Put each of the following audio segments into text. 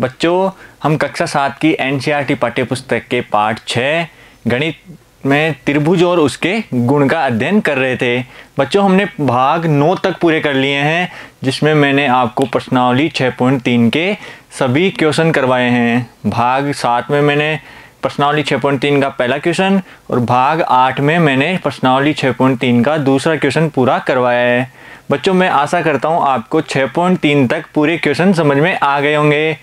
बच्चों, हम कक्षा 7 की एनसीईआरटी पाठ्यपुस्तक के पाठ 6 गणित में त्रिभुज और उसके गुण का अध्ययन कर रहे थे। बच्चों, हमने भाग 9 तक पूरे कर लिए हैं, जिसमें मैंने आपको प्रश्नावली 6.3 के सभी क्वेश्चन करवाए हैं। भाग 7 में मैंने प्रश्नावली 6.3 का पहला क्वेश्चन और भाग 8 में मैंने प्रश्नावली 6.3 का दूसरा क्वेश्चन पूरा करवाया है। बच्चों, मैं आशा करता हूँ आपको 6.3 तक पूरे क्वेश्चन समझ में आ गए होंगे।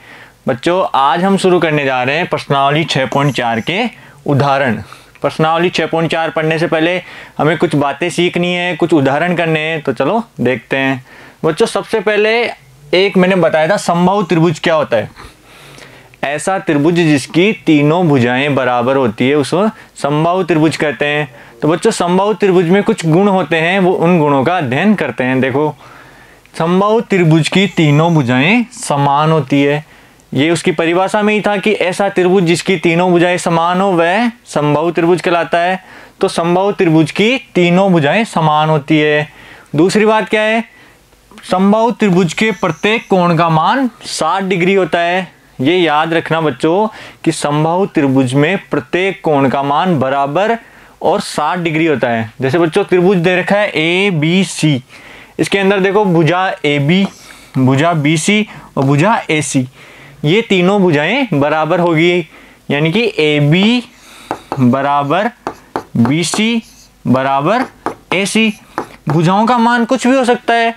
बच्चों, आज हम शुरू करने जा रहे हैं प्रश्नावली 6.4 के उदाहरण। प्रश्नावली 6.4 पढ़ने से पहले हमें कुछ बातें सीखनी है, कुछ उदाहरण करने हैं, तो चलो देखते हैं। बच्चों, सबसे पहले एक मैंने बताया था समबाहु त्रिभुज क्या होता है। ऐसा त्रिभुज जिसकी तीनों भुजाएं बराबर होती है उसको समबाहु त्रिभुज कहते हैं। तो बच्चों, समबाहु त्रिभुज में कुछ गुण होते हैं, वो उन गुणों का अध्ययन करते हैं। देखो, समबाहु त्रिभुज की तीनों भुजाएं समान होती है। ये उसकी परिभाषा में ही था कि ऐसा त्रिभुज जिसकी तीनों भुजाएं समान हो वह समबाहु त्रिभुज कहलाता है। तो समबाहु त्रिभुज की तीनों भुजाएं समान होती है। दूसरी बात क्या है, समबाहु त्रिभुज के प्रत्येक कोण का मान 60 डिग्री होता है। ये याद रखना बच्चों कि समबाहु त्रिभुज में प्रत्येक कोण का मान बराबर और 60 डिग्री होता है। जैसे बच्चों, त्रिभुज दे रखा है ABC, इसके अंदर देखो भुजा AB, भुजा BC और भुजा AC, ये तीनों भुजाएं बराबर होगी, यानी कि AB बराबर BC बराबर AC। भुजाओं का मान कुछ भी हो सकता है।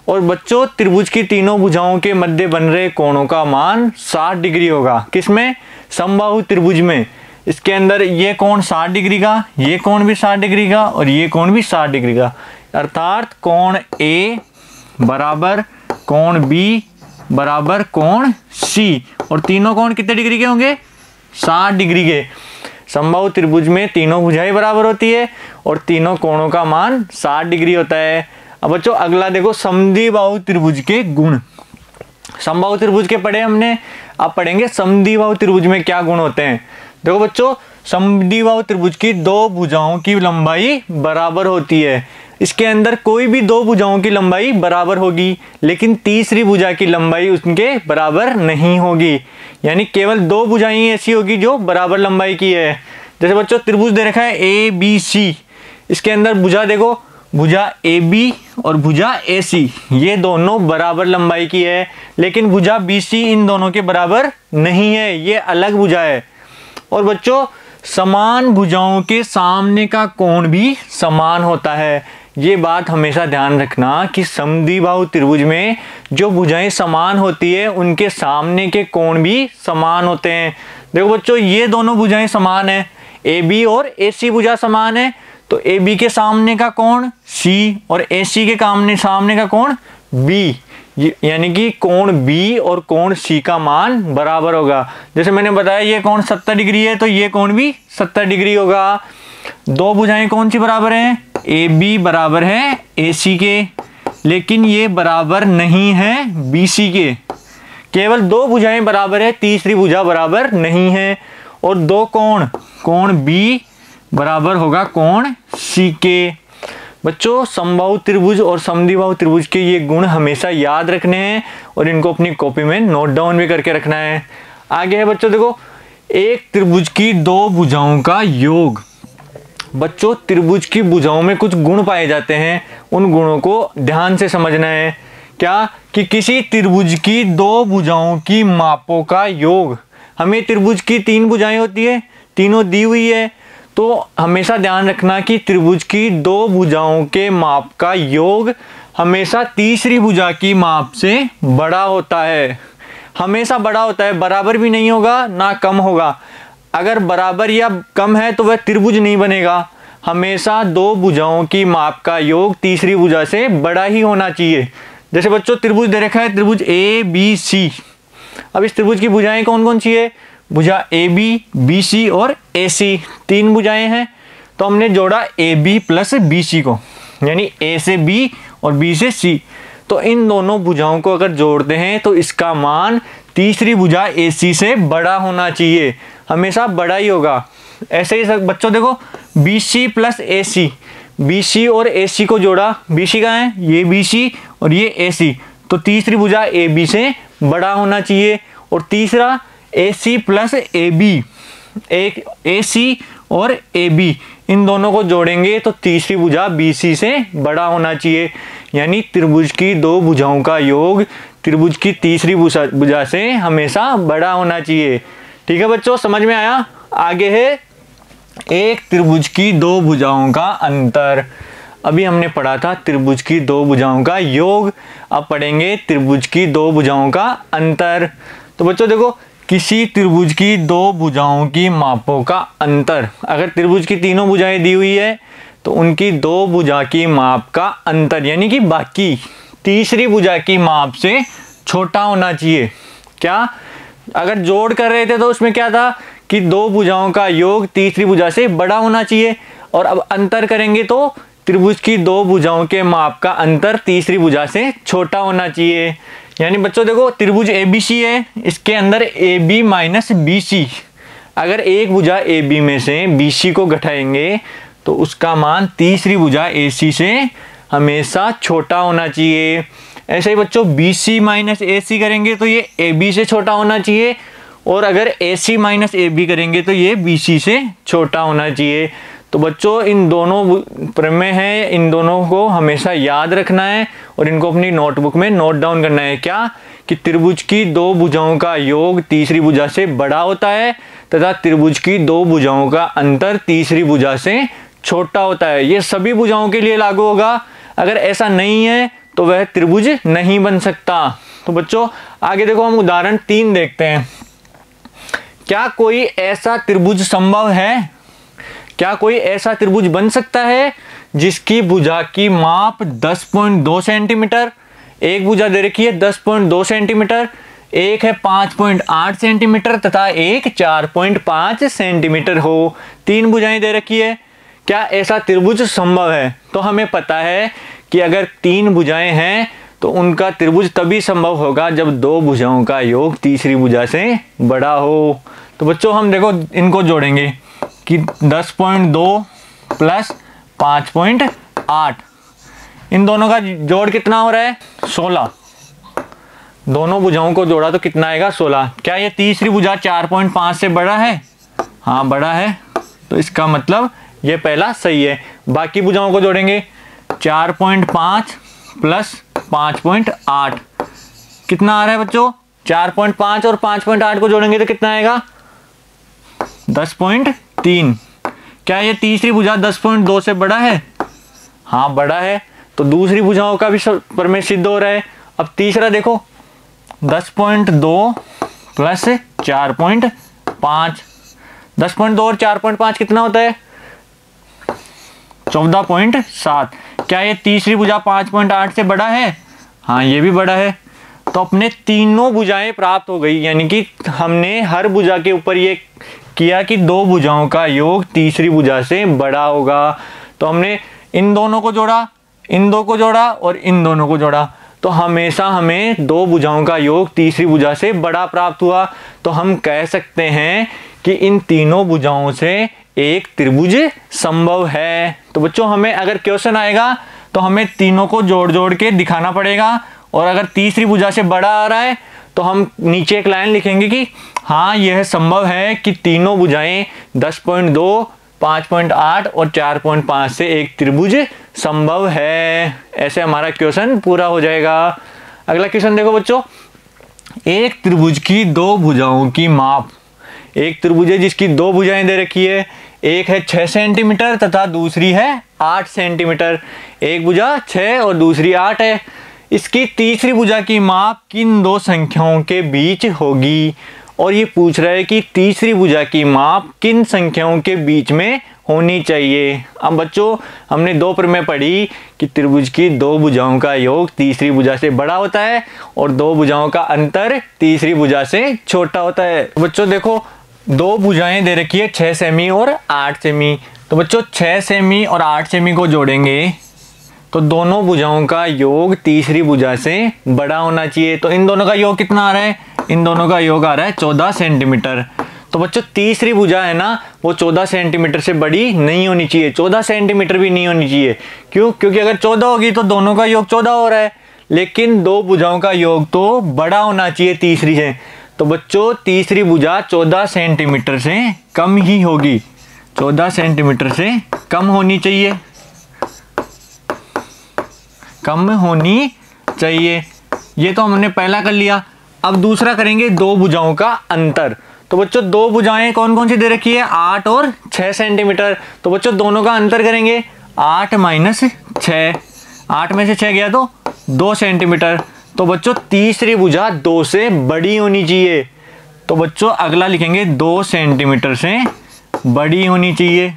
और बच्चों, त्रिभुज की तीनों भुजाओं के मध्य बन रहे कोणों का मान 60 डिग्री होगा। किसमें? समबाहु त्रिभुज में। इसके अंदर ये कोण 60 डिग्री का, ये कोण भी 60 डिग्री का और ये कोण भी 60 डिग्री का, अर्थात कोण A बराबर कोण B बराबर कोण C, और तीनों कोण कितने डिग्री के होंगे? 60 डिग्री के। समबाहु त्रिभुज में तीनों भुजाएं बराबर होती है और तीनों कोणों का मान 60 डिग्री होता है। अब बच्चों, अगला देखो समद्विबाहु त्रिभुज के गुण। समबाहु त्रिभुज के पढ़े हमने, अब पढ़ेंगे समद्विबाहु त्रिभुज में क्या गुण होते हैं। देखो बच्चों, समद्विबाहु त्रिभुज की दो भुजाओं की लंबाई बराबर होती है। इसके अंदर कोई भी दो भुजाओं की लंबाई बराबर होगी, लेकिन तीसरी भुजा की लंबाई उनके बराबर नहीं होगी, यानी केवल दो भुजाएं ऐसी होगी जो बराबर लंबाई की है। जैसे बच्चों, त्रिभुज दे रखा है ABC, इसके अंदर भुजा देखो, भुजा AB और भुजा AC, ये दोनों बराबर लंबाई की है, लेकिन भुजा BC इन दोनों के बराबर नहीं है, ये अलग भुजा है। और बच्चों, समान भुजाओं के सामने का कोण भी समान होता है। ये बात हमेशा ध्यान रखना कि समद्विबाहु त्रिभुज में जो भुजाएं समान होती है उनके सामने के कोण भी समान होते हैं। देखो बच्चों, ये दोनों भुजाएं समान है, AB और AC भुजा समान है, तो AB के सामने का कोण C और AC के सामने का कोण B, यानी कि कोण B और कोण C का मान बराबर होगा। जैसे मैंने बताया ये कोण 70 डिग्री है, तो ये कोण भी 70 डिग्री होगा। दो भुजाएं कौन सी बराबर हैं? AB बराबर है AC के, लेकिन ये बराबर नहीं है BC के। केवल दो भुजाएं बराबर है, तीसरी भुजा बराबर नहीं है। और दो कोण B बराबर होगा कोण C के। बच्चों, समबाहु त्रिभुज और समद्विबाहु त्रिभुज के ये गुण हमेशा याद रखने हैं और इनको अपनी कॉपी में नोट डाउन भी करके रखना है। आगे है बच्चों, देखो, एक त्रिभुज की दो भुजाओं का योग। बच्चों, त्रिभुज की भुजाओं में कुछ गुण पाए जाते हैं, उन गुणों को ध्यान से समझना है। क्या? कि किसी त्रिभुज की दो भुजाओं की मापों का योग। हमें त्रिभुज की तीन भुजाएं होती है, तीनों दी हुई है, तो हमेशा ध्यान रखना कि त्रिभुज की दो भुजाओं के माप का योग हमेशा तीसरी भुजा की माप से बड़ा होता है। हमेशा बड़ा होता है, बराबर भी नहीं होगा ना कम होगा। अगर बराबर या कम है तो वह त्रिभुज नहीं बनेगा। हमेशा दो भुजाओं की माप का योग तीसरी भुजा से बड़ा ही होना चाहिए। जैसे बच्चों, त्रिभुज दे रखा है, त्रिभुज ABC। अब इस त्रिभुज की भुजाएं कौन कौन सी है? भुजा AB, BC और AC, तीन भुजाएं हैं। तो हमने जोड़ा AB प्लस BC को, यानी A से B और B से C। तो इन दोनों भुजाओं को अगर जोड़ते हैं तो इसका मान तीसरी भुजा AC से बड़ा होना चाहिए, हमेशा बड़ा ही होगा। ऐसे ही बच्चों देखो, BC प्लस AC, BC और AC को जोड़ा, BC कहाँ है? ये BC और ये AC, तो तीसरी भुजा AB से बड़ा होना चाहिए। और तीसरा AC प्लस AB, एक AC और AB इन दोनों को जोड़ेंगे तो तीसरी भुजा BC से बड़ा होना चाहिए। यानी त्रिभुज की दो भुजाओं का योग त्रिभुज की तीसरी भुजा से हमेशा बड़ा होना चाहिए। ठीक है बच्चों, समझ में आया? आगे है एक त्रिभुज की दो भुजाओं का अंतर। अभी हमने पढ़ा था त्रिभुज की दो भुजाओं का योग, अब पढ़ेंगे त्रिभुज की दो भुजाओं का अंतर। तो बच्चों देखो, किसी त्रिभुज की दो भुजाओं की मापों का अंतर, अगर त्रिभुज की तीनों भुजाएं दी हुई है तो उनकी दो भुजा की माप का अंतर यानी कि बाकी तीसरी भुजा की माप से छोटा होना चाहिए। क्या? अगर जोड़ कर रहे थे तो उसमें क्या था कि दो भुजाओं का योग तीसरी भुजा से बड़ा होना चाहिए, और अब अंतर करेंगे तो त्रिभुज की दो भुजाओं के माप का अंतर तीसरी भुजा से छोटा होना चाहिए। यानी बच्चों देखो, त्रिभुज ABC है, इसके अंदर AB माइनस BC, अगर एक भुजा AB में से BC को घटाएंगे तो उसका मान तीसरी भुजा AC से हमेशा छोटा होना चाहिए। ऐसे ही बच्चों BC माइनस AC करेंगे तो ये AB से छोटा होना चाहिए, और अगर AC माइनस AB करेंगे तो ये BC से छोटा होना चाहिए। तो बच्चों इन दोनों प्रमेय हैं, इन दोनों को हमेशा याद रखना है और इनको अपनी नोटबुक में नोट डाउन करना है। क्या? कि त्रिभुज की दो भुजाओं का योग तीसरी भुजा से बड़ा होता है तथा त्रिभुज की दो भुजाओं का अंतर तीसरी भुजा से छोटा होता है। ये सभी भुजाओं के लिए लागू होगा, अगर ऐसा नहीं है तो वह त्रिभुज नहीं बन सकता। तो बच्चों आगे देखो, हम उदाहरण 3 देखते हैं। क्या कोई ऐसा त्रिभुज संभव है, क्या कोई ऐसा त्रिभुज बन सकता है जिसकी भुजा की माप 10.2 सेंटीमीटर, एक भुजा दे रखी है 10.2 सेंटीमीटर, एक है 5.8 सेंटीमीटर तथा एक 4.5 सेंटीमीटर हो। तीन भुजाएं दे रखी है, क्या ऐसा त्रिभुज संभव है? तो हमें पता है कि अगर तीन भुजाएं हैं तो उनका त्रिभुज तभी संभव होगा जब दो भुजाओं का योग तीसरी भुजा से बड़ा हो। तो बच्चों हम देखो इनको जोड़ेंगे कि 10.2 प्लस 5.8, इन दोनों का जोड़ कितना हो रहा है? 16। दोनों भुजाओं को जोड़ा तो कितना आएगा? 16। क्या ये तीसरी भुजा 4.5 से बड़ा है? हाँ बड़ा है, तो इसका मतलब ये पहला सही है। बाकी भुजाओं को जोड़ेंगे, 4.5 प्लस 5.8 कितना आ रहा है बच्चों? 4.5 और 5.8 को जोड़ेंगे तो कितना आएगा? 10.3। क्या ये तीसरी भुजा 10.2 से बड़ा है? हाँ बड़ा है, तो दूसरी भुजाओं का भी प्रमेय सिद्ध हो रहा है। अब तीसरा देखो, 10.2 प्लस 4.5, 10.2 और 4.5 कितना होता है? 14.7। क्या ये तीसरी भुजा 5.8 से बड़ा है? हाँ ये भी बड़ा है, तो अपने तीनों भुजाएं प्राप्त हो गई। यानी कि हमने हर भुजा के ऊपर ये किया कि दो भुजाओं का योग तीसरी भुजा से बड़ा होगा। तो हमने इन दोनों को जोड़ा, इन दो को जोड़ा और इन दोनों को जोड़ा, तो हमेशा हमें दो भुजाओं का योग तीसरी भुजा से बड़ा प्राप्त हुआ। तो हम कह सकते हैं कि इन तीनों भुजाओं से एक त्रिभुज संभव है। तो बच्चों हमें अगर क्वेश्चन आएगा तो हमें तीनों को जोड़ जोड़ के दिखाना पड़ेगा, और अगर तीसरी भुजा से बड़ा आ रहा है तो हम नीचे एक लाइन लिखेंगे कि हाँ यह संभव है कि तीनों भुजाएं 10.2, 5.8 और 4.5 से एक त्रिभुज संभव है। ऐसे हमारा क्वेश्चन पूरा हो जाएगा। अगला क्वेश्चन देखो बच्चों, एक त्रिभुज की दो भुजाओं की माप। एक त्रिभुज है जिसकी दो भुजाएं दे रखी है, एक है 6 सेंटीमीटर तथा दूसरी है 8 सेंटीमीटर। एक भुजा 6 और दूसरी 8 है। इसकी तीसरी भुजा की माप किन दो संख्याओं के बीच होगी? और ये पूछ रहा है कि तीसरी भुजा की माप किन संख्याओं के बीच में होनी चाहिए। अब बच्चों हमने दो प्रमेय पढ़ी कि त्रिभुज की दो भुजाओं का योग तीसरी भुजा से बड़ा होता है और दो भुजाओं का अंतर तीसरी भुजा से छोटा होता है। तो बच्चों देखो, दो भुजाएं दे रखी है 6 सेमी और 8 सेमी। तो बच्चों 6 सेमी और 8 सेमी को जोड़ेंगे तो दोनों भुजाओं का योग तीसरी भुजा से बड़ा होना चाहिए। तो इन दोनों का योग कितना आ रहा है? इन दोनों का योग आ रहा है 14 सेंटीमीटर। तो बच्चों तीसरी भुजा है ना, वो 14 सेंटीमीटर से बड़ी नहीं होनी चाहिए, 14 सेंटीमीटर भी नहीं होनी चाहिए। क्यों? क्योंकि अगर 14 होगी तो दोनों का योग 14 हो रहा है, लेकिन दो भुजाओं का योग तो बड़ा होना चाहिए तीसरी से। तो बच्चों तीसरी भुजा 14 सेंटीमीटर से कम ही होगी, 14 सेंटीमीटर से कम होनी चाहिए, कम होनी चाहिए। ये तो हमने पहला कर लिया। अब दूसरा करेंगे दो भुजाओं का अंतर। तो बच्चों दो भुजाएं कौन कौन सी दे रखी है, 8 और 6 सेंटीमीटर। तो बच्चों दोनों का अंतर करेंगे, 8 माइनस 6, 8 में से 6 गया तो 2 सेंटीमीटर। तो बच्चों तीसरी भुजा 2 से बड़ी होनी चाहिए। तो बच्चों अगला लिखेंगे 2 सेंटीमीटर से बड़ी होनी चाहिए।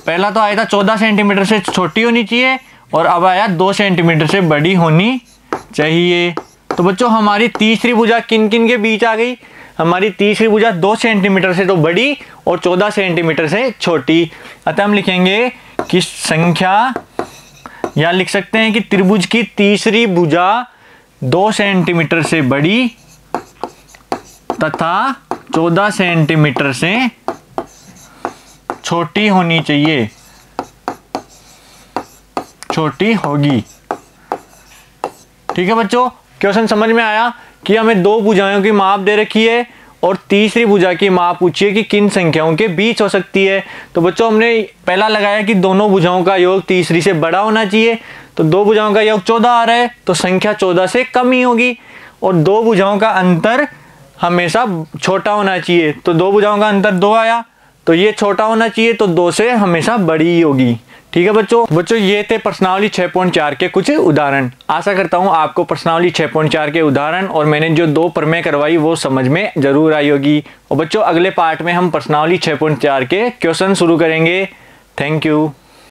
पहला तो आया था 14 सेंटीमीटर से छोटी होनी चाहिए और अब आया 2 सेंटीमीटर से बड़ी होनी चाहिए। तो बच्चों हमारी तीसरी भुजा किन किन के बीच आ गई, हमारी तीसरी भुजा 2 सेंटीमीटर से तो बड़ी और 14 सेंटीमीटर से छोटी। अतः हम लिखेंगे कि संख्या, या लिख सकते हैं कि त्रिभुज की तीसरी भुजा 2 सेंटीमीटर से बड़ी तथा 14 सेंटीमीटर से छोटी होनी चाहिए, छोटी होगी। ठीक है बच्चों, क्वेश्चन समझ में आया कि हमें दो भुजाओं की माप दे रखी है और तीसरी भुजा की माप पूछी है कि किन संख्याओं के बीच हो सकती है। तो बच्चों हमने पहला लगाया कि दोनों भुजाओं का योग तीसरी से बड़ा होना चाहिए। तो दो भुजाओं का योग 14 आ रहा है तो संख्या 14 से कम ही होगी, और दो भुजाओं का अंतर हमेशा छोटा होना चाहिए। तो दो भुजाओं का अंतर 2 आया तो ये छोटा होना चाहिए, तो 2 से हमेशा बड़ी ही होगी। ठीक है बच्चों ये थे प्रश्नावली 6.4 के कुछ उदाहरण। आशा करता हूँ आपको प्रश्नावली 6.4 के उदाहरण और मैंने जो 2 प्रमेय करवाई वो समझ में जरूर आई होगी। और बच्चों अगले पार्ट में हम प्रश्नावली 6.4 के क्वेश्चन शुरू करेंगे। Thank you.